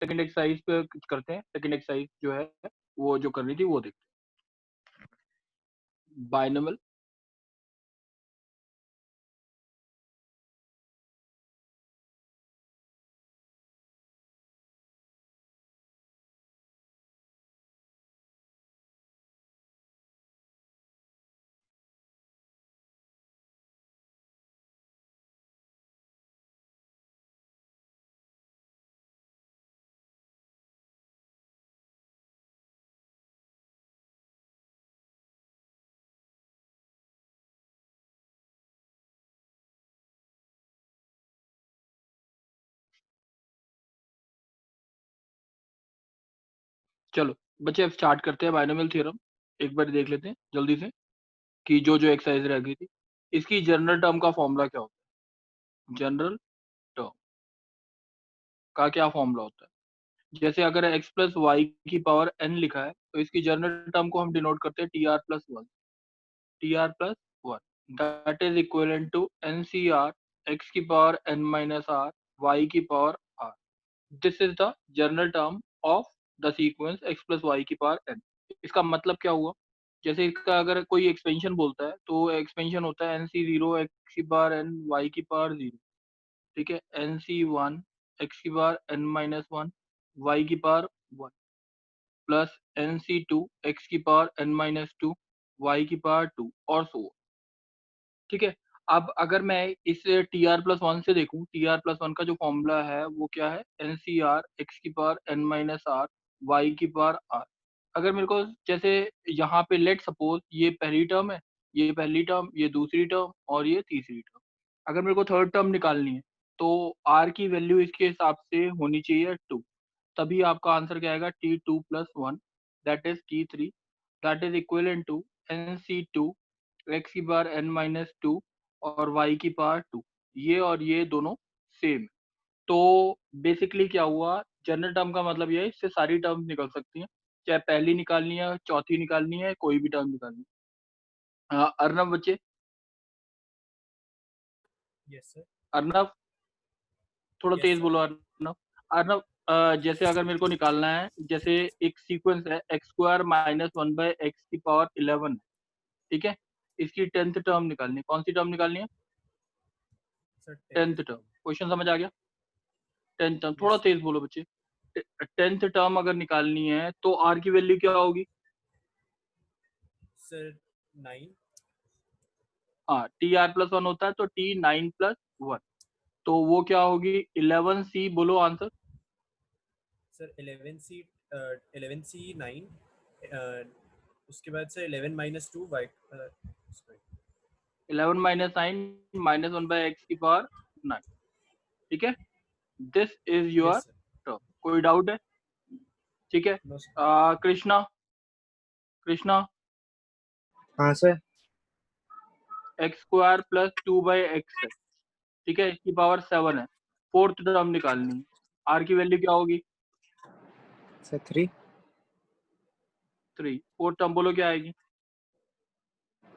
Second exercise पे करते हैं। सेकंड एक्सरसाइज जो है वो जो करनी थी वो देखते हैं। बाइनोमियल चलो बच्चे अब स्टार्ट करते हैं बाइनोमियल थ्योरम। एक बार देख लेते हैं जल्दी से कि जो जो एक्सरसाइज रह गई थी इसकी जनरल टर्म का फॉर्मूला क्या होता है। जनरल टर्म का क्या फॉर्मूला होता है। जैसे अगर x प्लस वाई की पावर n लिखा है तो इसकी जनरल टर्म को हम डिनोट करते हैं T R plus one. T R plus one that is equivalent to N C R x की power n minus R Y की power r। This is the general term of the sequence x plus Y की power n। इसका मतलब क्या हुआ। जैसे इसका अगर कोई एक्सपेंशन बोलता है तो एक्सपेंशन होता है एन सी जीरो एक्स की पावर n वाई की पावर जीरो। ठीक है, एन सी वन एक्स की power n minus one Y की पावर वन प्लस एन सी टू एक्स की power n minus two Y की पावर टू और so. ठीक है, अब अगर मैं इस टी आर प्लस वन से देखूं, टी आर प्लस वन का जो फॉर्मूला है वो क्या है, एन सी आर एक्स की power n minus R Y की पावर आर। अगर मेरे को जैसे यहाँ पे लेट सपोज ये पहली टर्म है, ये पहली टर्म, ये दूसरी टर्म और ये तीसरी टर्म, अगर मेरे को थर्ड टर्म निकालनी है तो आर की वैल्यू इसके हिसाब से होनी चाहिए टू। तभी आपका आंसर क्या आएगा, t two plus one that is t three that is equal to N C two x की पावर n माइनस टू और y की पावर टू। ये और ये दोनों सेम। तो बेसिकली क्या हुआ, जनरल टर्म का मतलब ये है इससे सारी टर्म निकल सकती हैं, चाहे पहली निकालनी है, चौथी निकालनी है, कोई भी टर्म निकालनी है। अर्नब बच्चे, यस सर। अर्नब थोड़ा यस तेज सर। बोलो अर्नब। अर्नब जैसे अगर मेरे को निकालना है, जैसे एक सीक्वेंस है x square minus one by x की पावर 11। ठीक है, इसकी टेंथ टर्म निकालनी है, कौन सी टर्म निकालनी है, sir tenth 10th term. Term. Question समझ आ गया। टेंथ टर्म थोड़ा यस तेज बोलो बच्चे। टेंथ टर्म अगर निकालनी है तो आर की वैल्यू क्या होगी। सर 9। हाँ, टी आर प्लस वन होता है तो टी नाइन प्लस वन, तो वो क्या होगी 11 सी। बोलो आंसर। सर 11 सी 9, उसके बाद sir 11 minus two y. 11 minus nine minus one by x की पावर नाइन। ठीक है, this is your yes sir. Term. कोई डाउट है। ठीक है, नो सर। कृष्णा, कृष्णा हाँ sir. X square plus two by x है। ठीक है, इसकी पावर सेवन है, फोर्थ टर्म निकालनी है, आर की वैल्यू क्या होगी, सर 3। थ्री। फोर्थ टर्म बोलो क्या आएगी,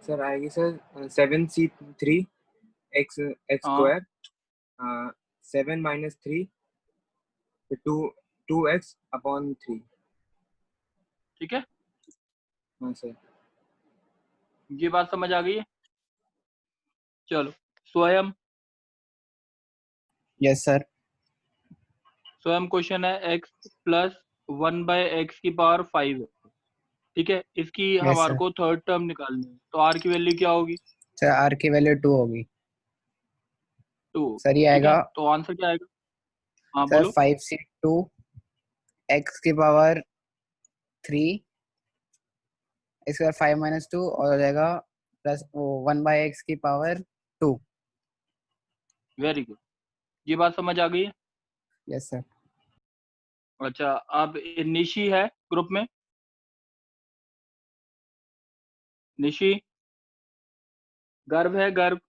सर आएगी सर 7c3 एक्स एक्स हाँ square 7 minus 3 two 2x upon 3। ठीक है, हाँ सर। ये बात समझ आ गई है। चलो स्वयं, यस सर। स्वयं क्वेश्चन है x plus one by x की पावर फाइव है। ठीक है, इसकी यस हमारे सर। को थर्ड टर्म निकालनी है, तो आर की वैल्यू क्या होगी, सर आर की वैल्यू 2 होगी। टू। सर ये ठीक है, आएगा तो आंसर क्या आएगा, हाँ सर बोलो। 5c2 एक्स की पावर 3 इसके बाद 5 माइनस 2 और हो जाएगा प्लस 1 बाई एक्स की पावर 2। वेरी गुड, ये बात समझ आ गई है। Yes sir. अच्छा, अब निशी है ग्रुप में, निशी, गर्भ है, गर्भ,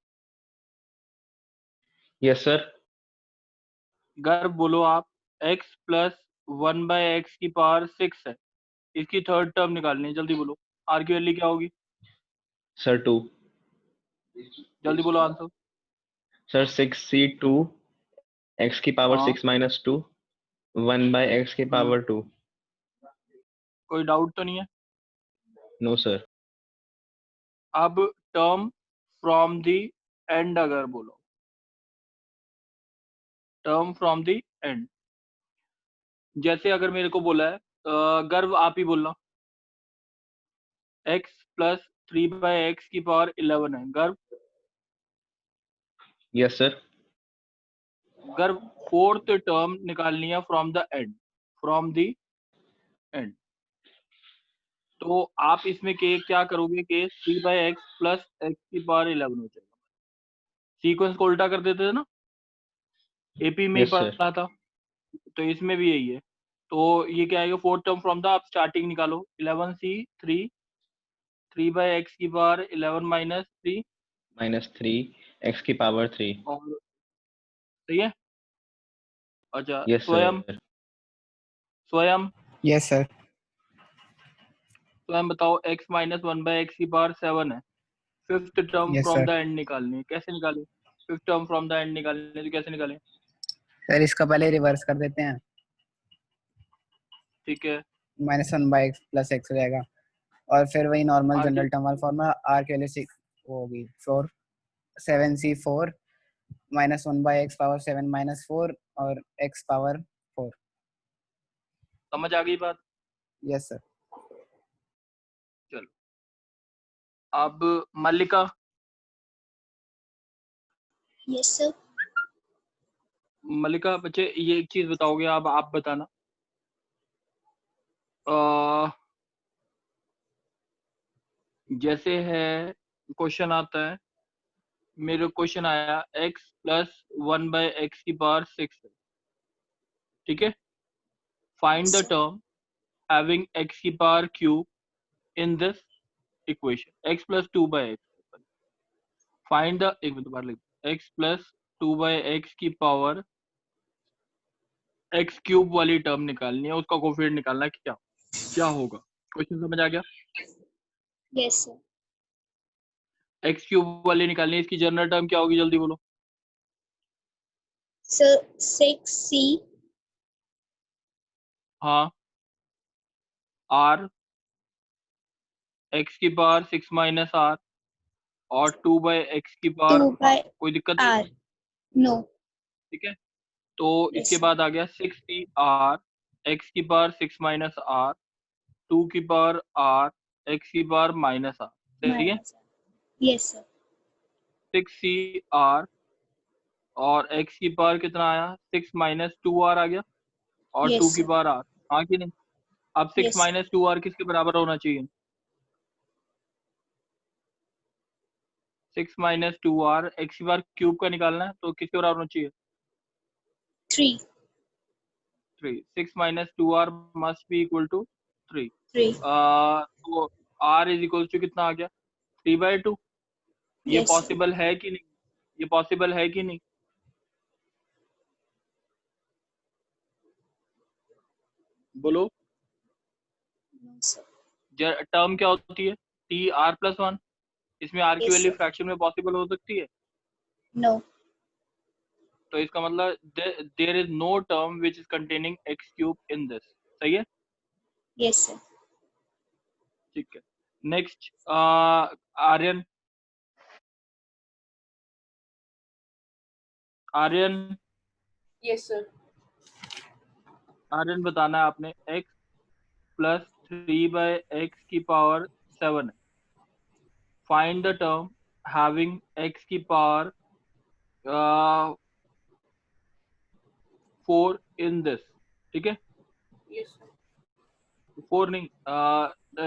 यस सर। गर्भ बोलो आप। X plus one by x की पावर सिक्स है, इसकी थर्ड टर्म निकालनी है, जल्दी बोलो, आर की वैल्यू क्या होगी, सर 2। जल्दी बोलो आंसर। सर 6c2 एक्स की पावर हाँ 6 माइनस 2 1 by x की पावर 2. कोई डाउट तो नहीं है? No sir. अब टर्म फ्रॉम द एंड अगर बोलो, टर्म फ्रॉम द एंड, जैसे अगर मेरे को बोला है गर्व आप ही बोलना, x प्लस 3/x की पावर 11 है गर्व। Yes sir. गर्व फोर्थ टर्म निकालनी है from the and, from the and. तो आप इसमें के क्या करोगे कि 3/x प्लस x की पावर 11 हो जाएगा। सीक्वेंस को उल्टा कर देते थे ना, एपी में ही Yes, sir. पढ़ा था, तो इसमें भी यही है। तो ये क्या आएगा, फोर्थ टर्म फ्रॉम द, आप स्टार्टिंग निकालो 11c 3/x की पावर 11 माइनस 3 माइनस 3 x की पावर 3. और सही है। अच्छा यस स्वयं, सर. स्वयं यस सर। स्वयं बताओ x माइनस 1/x की पावर 7 है। Fifth term Yes, from sir. The end निकालनी है, कैसे निकालें? Fifth term from the and निकालनी है तो कैसे निकालें? सर इसका पहले रिवर्स कर देते हैं, ठीक है, -1/x प्लस x हो जाएगा, और फिर वही नॉर्मल आगे जनरल टर्म वाला फॉर्मूला, r के लिए 6 वो होगी 4 7c4 -1/x पावर 7 माइनस 4 और x पावर 4। समझ आ गई बात? Yes sir. चलो अब मल्लिका, यस सर। मल्लिका बच्चे ये एक चीज बताओगे, अब आप बताना। जैसे है क्वेश्चन आता है, मेरे क्वेश्चन आया x प्लस 1/x की पावर 6 है, ठीक है। Find the Yes, sir. Term having x की power cube in this equation, x plus 2/x। Find the, एक मिनट बार लिख, x प्लस 2/x की पावर x क्यूब वाली टर्म निकालनी है, उसका कोफिशिएंट निकालना है, क्या क्या होगा? क्वेश्चन समझ आ गया? Yes, sir. x क्यूब वाली निकालनी है, इसकी जनरल टर्म क्या होगी, जल्दी बोलो। So 6c हाँ, r x की पावर 6 माइनस r और 2/x की पावर 2 by कोई दिक्कत नहीं है, r. No. ठीक है। तो Yes, इसके sir. बाद आ गया 6c r x की पावर 6 माइनस r 2 की पावर r x की पावर माइनस r, सही है। Minus r. Yes, sir. 6c r और x की पावर कितना आया, 6 माइनस 2r आ गया और Yes, 2 की sir. पावर r, हाँ कि नहीं? अब 6 Yes, sir. माइनस 2r किसके बराबर होना चाहिए? 6 माइनस 2r x की पावर क्यूब का निकालना है, तो किसके बराबर होना चाहिए? 3. 3। 6 minus 2r must be equal to 3। 3. तो r इज इक्वल टू कितना आ गया, 3/2। ये Yes, sir. पॉसिबल है कि नहीं? ये पॉसिबल है कि नहीं? बोलो। No, sir. टर्म क्या होती है, t r प्लस 1, इसमें r की Yes, वैल्यू sir. फ्रैक्शन में पॉसिबल हो सकती है, No. तो इसका मतलब there is no term which is containing x cube in this, सही है। Yes, sir. ठीक है, next Aryan, Aryan yes sir. Aryan बताना है आपने, x प्लस 3/x की पावर 7 है। Find the term having x की पावर 4 इन दिस, ठीक है। Yes sir. 4 नहीं,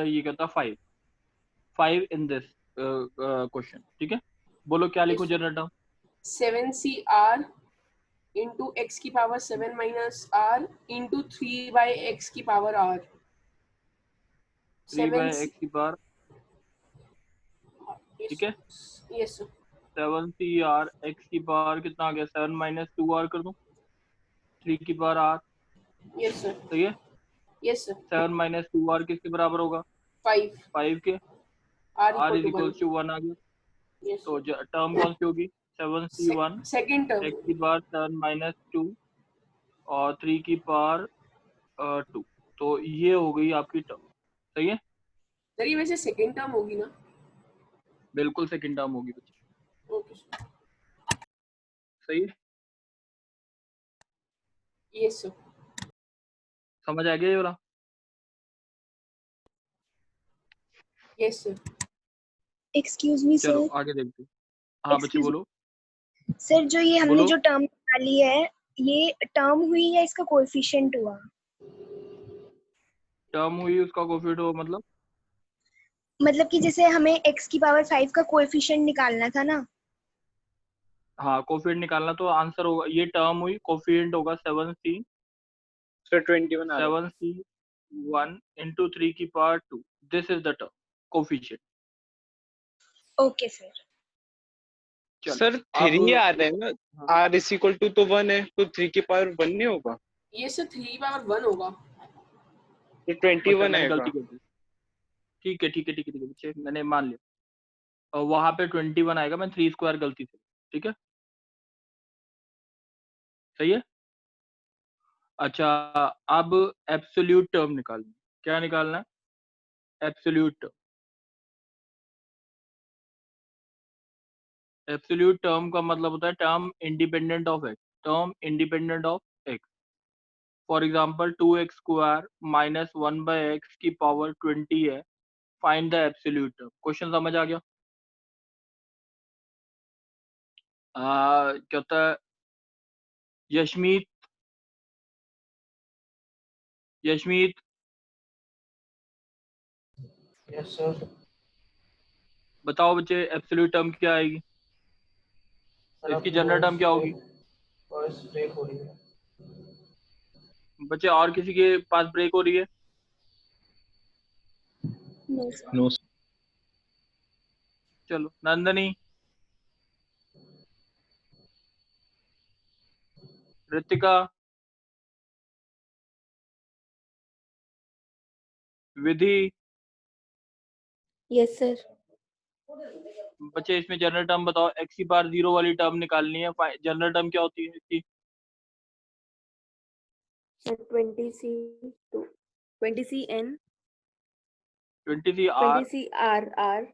ये कहता 5 इन दिस क्वेश्चन, ठीक है। बोलो क्या लिखो Yes. General term? 7cr into x की power 7 minus r into 3/x की पावर r. 3/x की पावर, ठीक है। Yes sir. 7cr x की पावर कितना आ गया, 7 माइनस 2r कर दूं, 3 की पावर r, यस सर। सही है। Yes sir. 7 माइनस 2r किसके बराबर होगा, 5 5 के। r r equal is to equal 1. Two 1 आ गया, यस तो टर्म कौन सी होगी, 7c1 सेकंड टर्म. x की पावर 7 माइनस 2 और 3 की पावर 2, तो ये हो गई आपकी टर्म। सही है, सर ये वैसे सेकेंड टर्म होगी ना? बिल्कुल सेकंड टर्म होगी बच्चे। Okay sir. सही है, यस सर। समझ आ गया ये वाला? Yes sir. एक्सक्यूज मी चलो सर, आगे देखते हैं। हाँ बच्चे Excuse- बोलो सर जो ये हमने बोलो। जो टर्म निकाली है, ये टर्म हुई या इसका कोएफिशिएंट हुआ? टर्म हुई, उसका कोफिशिएंट हो मतलब? मतलब कि जैसे हमें x की पावर 5 का कोएफिशिएंट निकालना था ना। हाँ कोफिशिएंट निकालना, तो आंसर होगा, ये टर्म हुई, कोफिशिएंट होगा 7c सर 21 आ रहा है। 7c1 into 3 की power 2, this is the term coefficient. Okay sir. चलो सर अब 3 आ रहा है ना, r इज इक्वल टू तो 1 है, तो 3 की पावर 1 नहीं होगा, ये सर 3 पावर 1 होगा। तो अच्छा 21 मैंने आएगा। गलती कर दी। ठीक है ठीक है ठीक है ठीक है बच्चे, मैंने मान लिया। और वहां पे 21 आएगा, मैं 3 स्क्वायर गलती से। ठीक है, सही है। अच्छा अब एब्सोल्यूट टर्म निकालना। क्या निकालना है? Absolute term. एब्सोल्यूट टर्म का मतलब होता है term independent of x. Term independent of x. For example 2x square minus 1/x की पावर 20 है, find the absolute term. Question समझ आ गया? क्या होता है? Yashmeet, Yashmeet yes sir. बताओ बच्चे, एब्सोल्यूट टर्म क्या आएगी? इसकी जनरल टर्म क्या होगी? वॉइस ब्रेक हो रही है। बच्चे और किसी के पास ब्रेक हो रही है? No sir. नो चलो नंदनी, ऋतिका, विधि। Yes sir. बच्चे इसमें जनरल टर्म बताओ। एक्स की पावर 0 वाली टर्म निकालनी है, जनरल टर्म क्या होती है इसकी? 20c n 20 are 20c r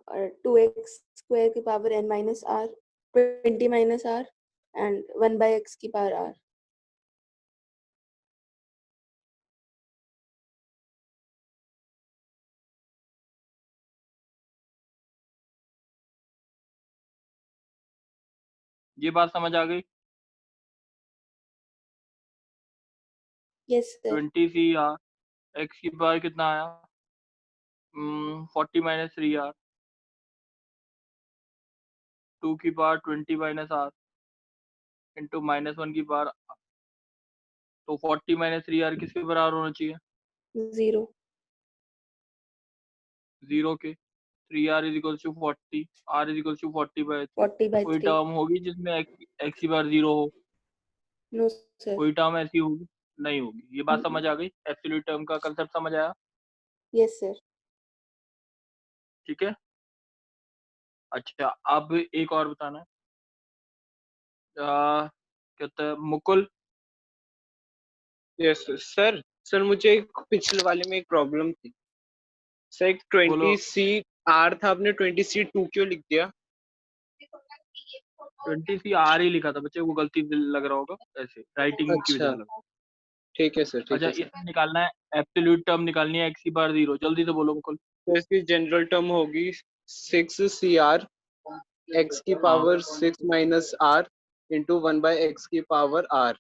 और 2x स्क्वायर की power n minus r 20 minus r and 1/x की पावर r। ये बात समझ आ गई? Yes sir. 20 एक्स की पावर कितना आया? 40 माइनस 3r, 2 की पावर 20 माइनस r इंटू -1 की पावर। तो 40 माइनस 3r किसके बराबर होना चाहिए? 0 0 के। 3r is equal to 40, r is equal to 40/3। कोई 40/3। टर्म होगी जिसमें एक्स की पावर 0 हो? No sir. कोई टर्म ऐसी होगी? नहीं होगी। ये बात हम्म। समझ आ गई? एब्सोल्यूट टर्म का कंसेप्ट समझ आया? Yes sir. ठीक है। अच्छा अब एक और बताना है। क्या होता है मुकुल? Yes sir. सर मुझे पिछले वाले में एक प्रॉब्लम थी सर, एक बोलो। 20c r था, आपने 20c2 क्यों लिख दिया? 20 ही लिखा था बच्चे, वो गलती लग रहा होगा, ऐसे राइटिंग की वजह अच्छा से लगा। ठीक है सर, ठीक अच्छा है सर। इसमें निकालना है एब्सोल्यूट टर्म, निकालनी है एक्स की पावर 0। जल्दी से बोलो मुकुल। तो इसकी जनरल टर्म होगी 6cr x की हाँ power 6 minus r into 1/x की पावर r।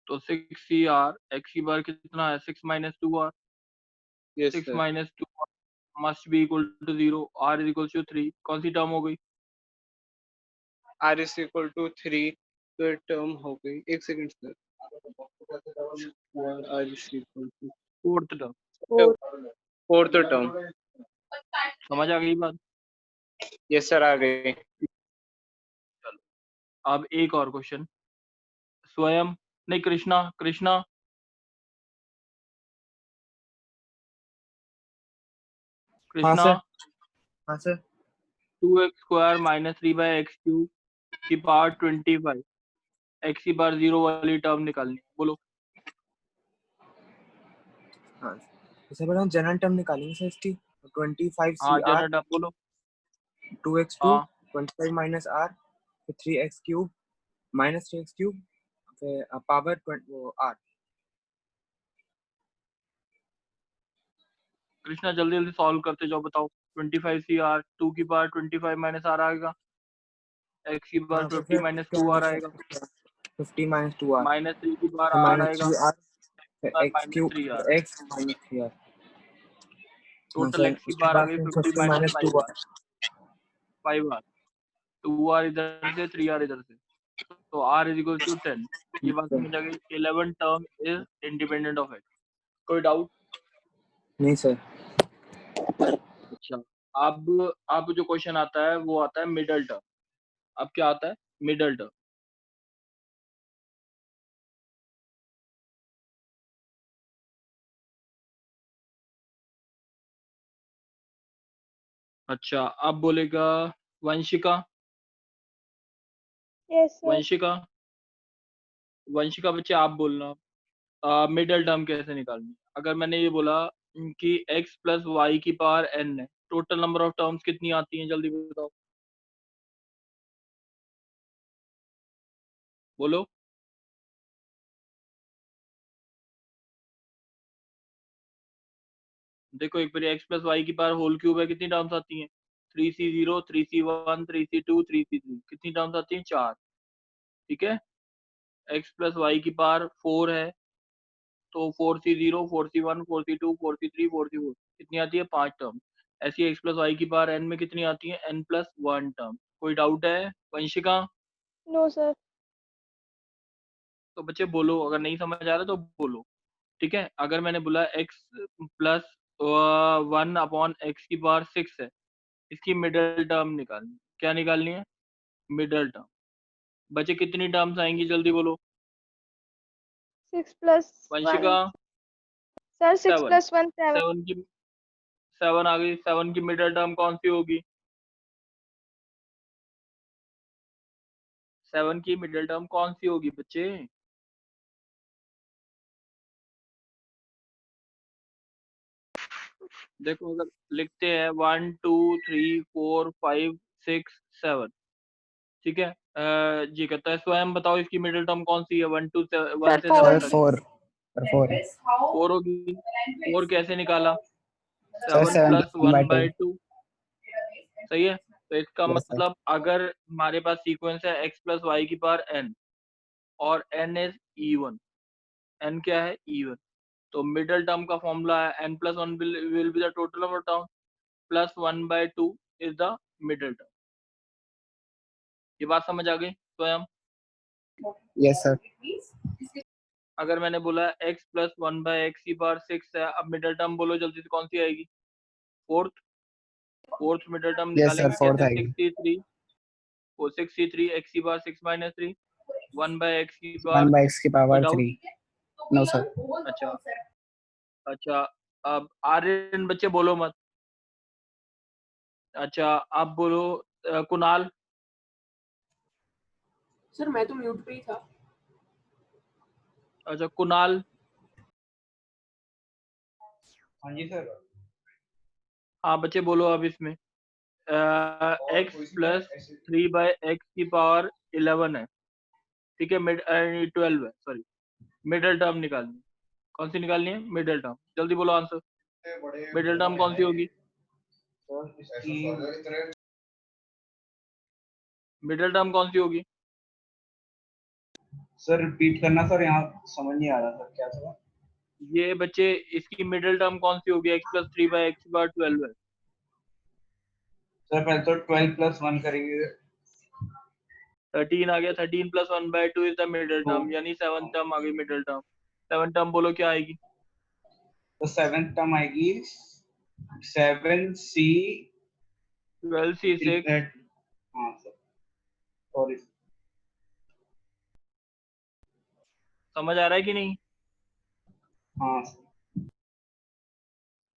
तो 6cr एक्स की पावर कितना है? 6 minus 2r। Yes 6 sir. Minus 2 must be equal to 0, r is equal to 3। कौन सी टर्म हो गई? r इज इक्वल टू 3, तो टर्म हो गई, एक second sir, r is equal to fourth term. Fourth term. समझ आ गई बात? यस सर, आ गए। चलो अब एक और क्वेश्चन। स्वयं, नहीं कृष्णा, कृष्णा हाँ कृष्णा सर। हाँ sir. 2x square minus 3/x cube की पावर 25 x की बार 0 वाली टर्म निकालनी है, बोलो। हाँ इससे पहले हम जनरल टर्म निकालेंगे सर इसकी 25 हाँ CR जनरल टर्म बोलो। 2x2 हाँ 25 माइनस r फिर 3x cube minus 3x cube फिर पावर r। कृष्णा जल्दी जल्दी सॉल्व करते जाओ, बताओ। 25 CR 2 की बार 25 माइनस आर आएगा, x की बार हाँ तो 50 फिर माइनस क्या 2 आएगा आर सर आएगा, 50 माइनस 2r माइनस 3 की बार फिर आर माइनस आएगा, 3r फिर x माइनस क्यूब 3 आर, फिर x माइनस 3r। हाँ टोटल सर x की उसके बार आ बाद गई फिर 50 50 minus minus 5 2r। 5 are, 2 are इधर से 3 आर इधर से, तो r इज इक्वल टू 10। ये बात समझ आ गई। 11 term is independent of x। कोई डाउट? नहीं सर। अच्छा, अब जो क्वेश्चन आता है वो आता है मिडल टर्म। अब क्या आता है? Middle term. अच्छा, अब बोलेगा वंशिका। Yes sir. वंशिका बच्चे आप बोलना मिडल टर्म कैसे निकालनी है। अगर मैंने ये बोला कि x प्लस वाई की पावर n है, टोटल नंबर ऑफ टर्म्स कितनी आती हैं, जल्दी बताओ, बोलो। देखो एक बार x प्लस वाई की पावर होल क्यूब है, कितनी टर्म्स आती हैं? 3c0 3c1 3c2 3c3, कितनी टर्म्स आती हैं? 4। ठीक है। x प्लस वाई की पावर 4 है, तो 4c0 4c1 4c2 4c3 4c4, कितनी आती है? 5 टर्म। ऐसी x प्लस वाई की पावर n में कितनी आती है? n plus 1 term. कोई डाउट है वंशिका? No sir. तो बच्चे बोलो, अगर नहीं समझ आ रहा तो बोलो। ठीक है। अगर मैंने बोला x प्लस 1/x की पावर 6 है, इसकी मिडल टर्म निकालनी है। क्या निकालनी है? Middle term. बच्चे कितनी टर्म्स आएंगी, जल्दी बोलो। 6 प्लस 1 वंशिका सर। 6 7। प्लस 1 7। 7 आ गई। 7 की मिडल टर्म कौन सी होगी? 7 की मिडल टर्म कौन सी होगी बच्चे? देखो अगर लिखते हैं 1 2 3 4 5 6 7, ठीक है। जी कहता है स्वयं बताओ इसकी मिडिल टर्म कौन सी है 1 से 7 सर तक? 4 4 4 होगी। 4 कैसे निकाला? Sir 7 7 plus 1 1 by 2। बाई 2। सही है। तो इसका यस सर। मतलब अगर हमारे पास सीक्वेंस है x प्लस वाई की पावर n और n इज even, n क्या है? even, तो मिडिल टर्म का फॉर्मूला है n plus 1 will be the total number term plus 1 by 2 is the middle term. ये बात समझ आ गई स्वयं? Yes sir. अगर मैंने बोला x प्लस 1 बाई एक्स की पावर 6 है, अब मिडिल टर्म बोलो जल्दी से, कौन सी आएगी? Fourth middle term yes sir निकालेंगे 4 कैसे? आएगी। 6c3 x की पावर 6 माइनस 3 1 बाई एक्स की 1 पावर। by x की कोई पावर डाउट? 3। No sir. अच्छा अच्छा, अब आर्यन बच्चे बोलो मत। अच्छा आप बोलो कुणाल। सर मैं तो म्यूट पे ही था। अच्छा कुणाल। हाँ जी सर। हाँ बच्चे बोलो अब इसमें x प्लस 3 बाई एक्स की पावर 11 है, ठीक है। 12 है, सॉरी। मिडिल टर्म निकालनी। कौन सी निकालनी है? Middle term. जल्दी बोलो आंसर। मिडिल टर्म कौन सी होगी? मिडिल टर्म कौन सी होगी? सर रिपीट करना सर, यहाँ समझ नहीं आ रहा सर क्या था। ये बच्चे इसकी मिडिल टर्म कौन सी होगी? x प्लस 3 बाई एक्स की पावर 12 है। सर पहले तो 12 प्लस 1 करेंगे। 13 आ गया। 13 plus 1 by 2 is the middle term, यानी 7th टर्म आ गई मिडिल टर्म। 7th टर्म बोलो क्या आएगी? तो 7th टर्म आएगी 7c 12c6। हाँ सर सॉरी। समझ आ रहा है कि नहीं? हाँ सर।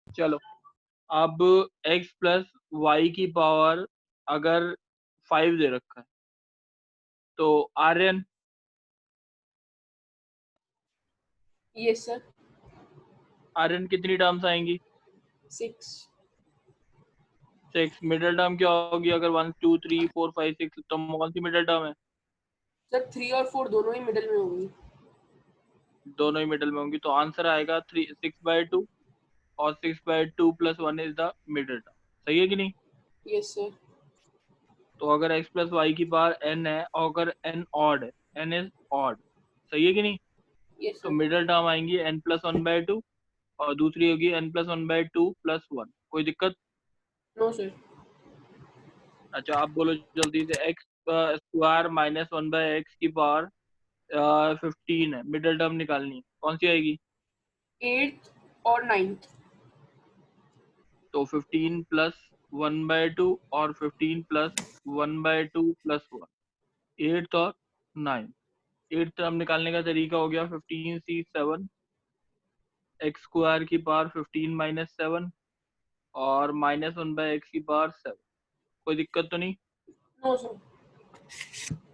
चलो अब x प्लस वाई की पावर अगर 5 दे रखा है, तो आर्यन यस सर। Rn कितनी टर्म्स आएंगी? 6। 6। मिडिल टर्म क्या होगी अगर 1 2 3 4 5 6 तो कौन सी मिडिल टर्म है? सर 3 और 4 दोनों ही मिडिल में होंगी। दोनों ही मिडिल में होंगी, तो आंसर आएगा 6/2 और 6/2 + 1 इज द मिडिल टर्म। सही है कि नहीं? Yes sir. तो अगर x + y की पावर n है और अगर n ऑड है, n इज ऑड, सही है कि नहीं? यस तो सर। मिडिल टर्म आएंगी n + 1/2 और दूसरी होगी n + 1/2 + 1। कोई दिक्कत? No sir. अच्छा, आप बोलो जल्दी से। x स्क्वायर माइनस 1/x की पावर 15 है, मिडिल टर्म निकालनी है, कौन सी आएगी? 8th और 9th। तो 15 + 1/2 और 15 + 1/2 + 1, 8 और 9। 8 टर्म निकालने का तरीका हो गया 15c7 x स्क्वायर की पावर 15 - 7 और -1/x की पावर 7। कोई दिक्कत तो नहीं? No sir.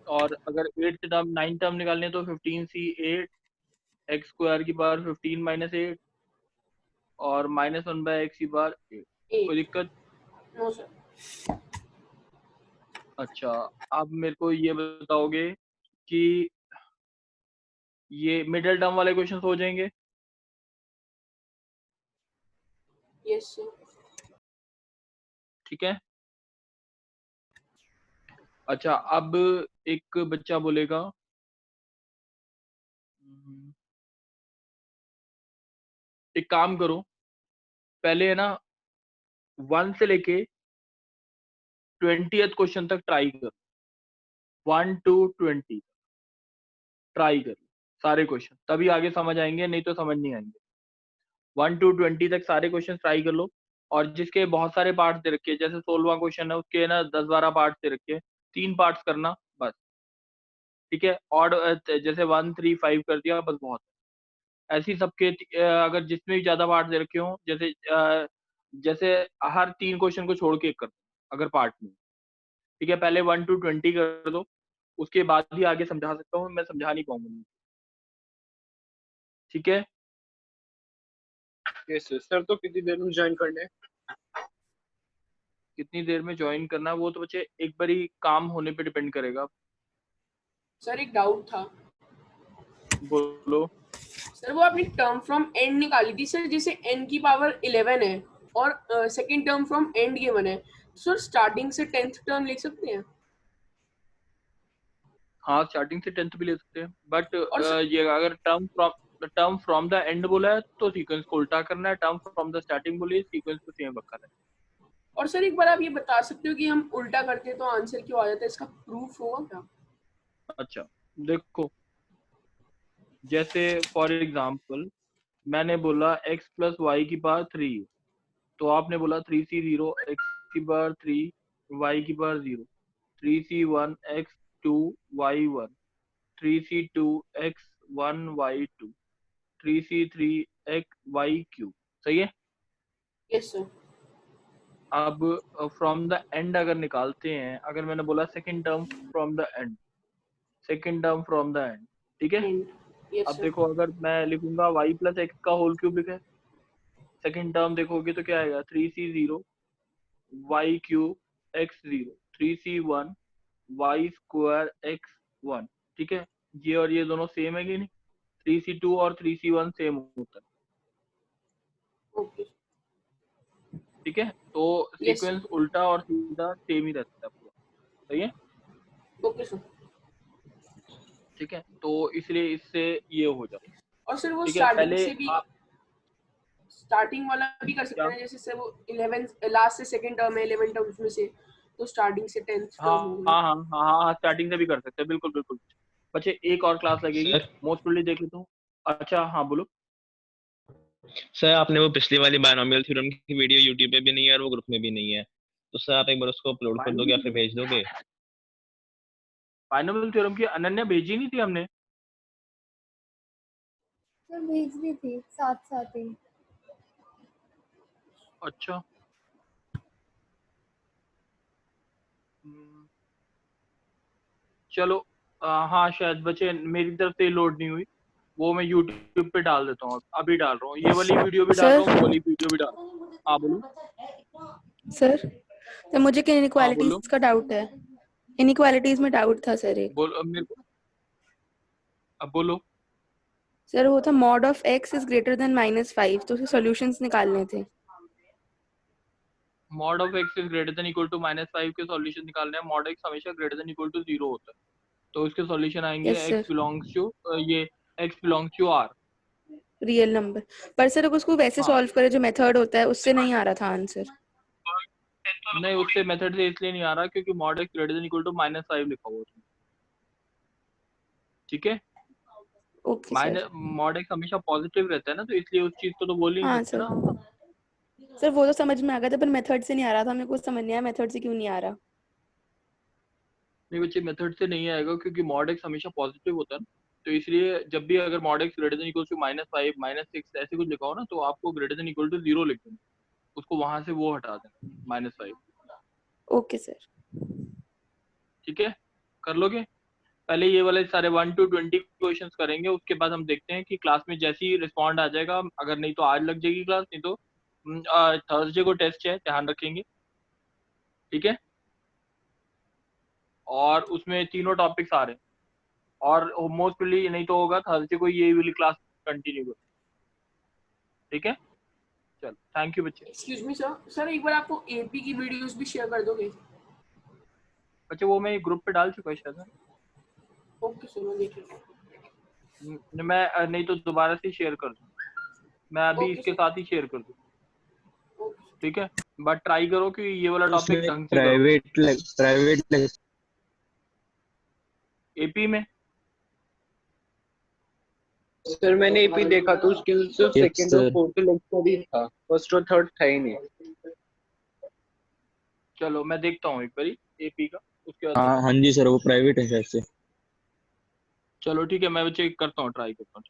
और अगर 8 टर्म 9 टर्म निकालने तो 15c8 x स्क्वायर की पावर 15 - 8 और -1/x की पावर 8। कोई 8। दिक्कत? No sir. अच्छा, अब मेरे को ये बताओगे कि ये मिडिल टर्म वाले क्वेश्चन हो जाएंगे? Yes sir. ठीक है। अच्छा, अब एक बच्चा बोलेगा एक काम करो, पहले है ना 1 से लेके 20th क्वेश्चन तक ट्राई करो। 1 to 20 ट्राई करो सारे क्वेश्चन, तभी आगे समझ आएंगे, नहीं तो समझ नहीं आएंगे। 1 to 20 तक सारे क्वेश्चन ट्राई कर लो। और जिसके बहुत सारे पार्ट्स दे रखे हैं, जैसे 16वां क्वेश्चन है उसके ना 10-12 पार्ट्स दे रखे हैं, 3 पार्ट्स करना बस। ठीक है। और जैसे 1 3 5 कर दिया बस, बहुत है। ऐसी सबके अगर जिसमें भी ज्यादा पार्ट दे रखे हो, जैसे हर 3 क्वेश्चन को छोड़ के एक कर दो अगर पार्ट में। ठीक है, पहले 1 to 20 कर दो, उसके बाद ही आगे समझा सकता हूँ, मैं समझा नहीं पाऊंगा। ठीक है। Yes sir. तो कितनी देर में ज्वाइन करना है? कितनी देर में ज्वाइन करना है वो तो बच्चे एक बारी काम होने पे डिपेंड करेगा। सर एक डाउट था। बोलो। सर वो आपने टर्म फ्रॉम एंड निकाली थी सर, जैसे n की पावर 11 है और second term from and given है, तो सर स्टार्टिंग से 10th टर्म लिख सकते हैं? हाँ, स्टार्टिंग से 10th भी ले सकते हैं, बट और सर, ये अगर टर्म फ्रॉम द एंड बोला है तो सीक्वेंस को उल्टा करना है, टर्म फ्रॉम द स्टार्टिंग बोली सीक्वेंस को सेम रखना है। और सर एक बार आप ये बता सकते हो कि हम उल्टा करते हैं तो आंसर क्यों आ जाता है, इसका प्रूफ होगा क्या? अच्छा, देखो, जैसे फॉर एग्जांपल मैंने बोला x + y की पावर 3, तो आपने बोला 3c0 x की पावर 3 y की power 0, 3c1 x 2 y 1, 3c2 x 1 y 2, 3c3 x y cube. सही है। Yes sir. अब फ्रॉम द एंड अगर निकालते हैं, अगर मैंने बोला second term from the and, second term from the and, ठीक है। एंड। यस अब सर। देखो, अगर मैं लिखूंगा y + x का होल क्यूब लिखा है, सेकंड टर्म देखोगे तो क्या आएगा 3c0 y cube x 0, 3c1 y square x 1। ठीक है, ये और ये दोनों सेम है कि नहीं? 3c2 और 3c1 सेम होता है। ओके। ठीक है, तो यस सर। सीक्वेंस उल्टा और सीधा सेम ही रहता है पूरा। सही है। Okay sir. ठीक है, तो इसलिए इससे ये हो जाता है। और सर वो ठीक है, स्टार्टिंग पहले से भी, आप स्टार्टिंग वाला भी कर सकते क्या? हैं, जैसे सर वो 11 लास्ट से सेकंड टर्म है 11 टर्म्स में से, तो स्टार्टिंग से 10th हाँ टर्म हो गई। हाँ हाँ हाँ हाँ हाँ, स्टार्टिंग से भी कर सकते हैं, बिल्कुल बिल्कुल। बच्चे एक और क्लास लगेगी, सर मोस्टली देख लेता हूँ। अच्छा, हाँ बोलो। सर आपने वो पिछली वाली बायनोमियल थ्योरम की वीडियो यूट्यूब पे भी नहीं है और वो ग्रुप में भी नहीं है, तो सर आप एक बार उसको अपलोड कर दोगे या फिर भेज दोगे? बायनोमियल थ्योरम की अनन्या भेजी नहीं थी हमने? सर भेज दी थी साथ साथ ही। अच्छा, चलो, हाँ शायद बच्चे मेरी तरफ से लोड नहीं हुई, वो मैं यूट्यूब पे डाल देता हूँ, अभी डाल रहा हूँ, ये वाली वीडियो भी डाल सर? रहा हूँ, वो वाली वीडियो भी डाल रहा हूँ। हाँ बोलो। सर तो मुझे हाँ इनइक्वालिटीज बोलो। का डाउट है, इनइक्वालिटीज में डाउट था सर एक। बोलो अब मेरे को, अब बोलो। सर वो था mod of x is greater than -5, तो उसके सॉल्यूशंस निकालने थे। Mod of x is greater than equal to -5 के सॉल्यूशन निकालने हैं। मॉड x हमेशा ग्रेटर देन इक्वल टू 0 होता है, तो इसके सॉल्यूशन आएंगे yes x sir, belongs to ये x belongs to r। Real number. पर सर अगर उसको वैसे हाँ सॉल्व करे जो मेथड होता है, उससे नहीं आ रहा था आंसर। नहीं, उससे मेथड से इसलिए नहीं आ रहा क्योंकि mod x greater than equal to -5 लिखा हुआ है, ठीक है। Okay sir. मॉड x हमेशा पॉजिटिव रहता है ना, तो इसलिए उस चीज को तो बोल ही नहीं हाँ सकते सर, ना हम। सर वो तो समझ में आ गया था, पर मेथड से नहीं आ रहा था। मेरे को समझ नहीं आया मेथड से क्यों नहीं आ रहा। नहीं बच्चे, मेथड से नहीं आएगा क्योंकि मॉड x हमेशा पॉजिटिव होता है ना, तो इसलिए जब भी अगर mod x greater than equal to -5 -6 ऐसे कुछ लिखा हो ना, तो आपको ग्रेटर देन इक्वल टू 0 लिख देना, उसको वहां से वो हटा देना -5। Okay sir. ठीक है, कर लोगे। पहले ये वाले सारे 1 to 20 क्वेश्चंस करेंगे, उसके बाद हम देखते हैं कि क्लास में जैसे ही रिस्पॉन्ड आ जाएगा, अगर नहीं तो आज लग जाएगी क्लास, नहीं तो थर्सडे को टेस्ट है, ध्यान रखेंगे, ठीक है। और उसमें तीनों टॉपिक्स आ रहे हैं, और मोस्टली नहीं तो होगा थर्सडे को ये वाली क्लास कंटिन्यू करो, ठीक है। चलो, थैंक यू बच्चे। एक्सक्यूज मी सर, सर एक बार आपको एपी की वीडियोस भी शेयर कर दोगे? बच्चे वो मैं ग्रुप पे डाल चुका है शायद। ओके सर, मैं देख लेता हूँ। मैं नहीं तो दोबारा से शेयर कर दूँ, मैं अभी ओके इसके सर, साथ ही शेयर कर दूँ, ओके। ठीक है। बट ट्राई करो कि ये वाला टॉपिक उसमें ढंग से करो। प्राइवेट एपी में सर मैंने एपी देखा तो उसके सिर्फ सेकंड और फोर्थ लेक्चर ही था, फर्स्ट और थर्ड था ही नहीं। चलो मैं देखता हूँ एक बारी एपी का, उसके बाद हाँ जी सर, वो प्राइवेट है शायद से। चलो ठीक है, मैं बच्चे करता हूँ, ट्राई करता हूँ।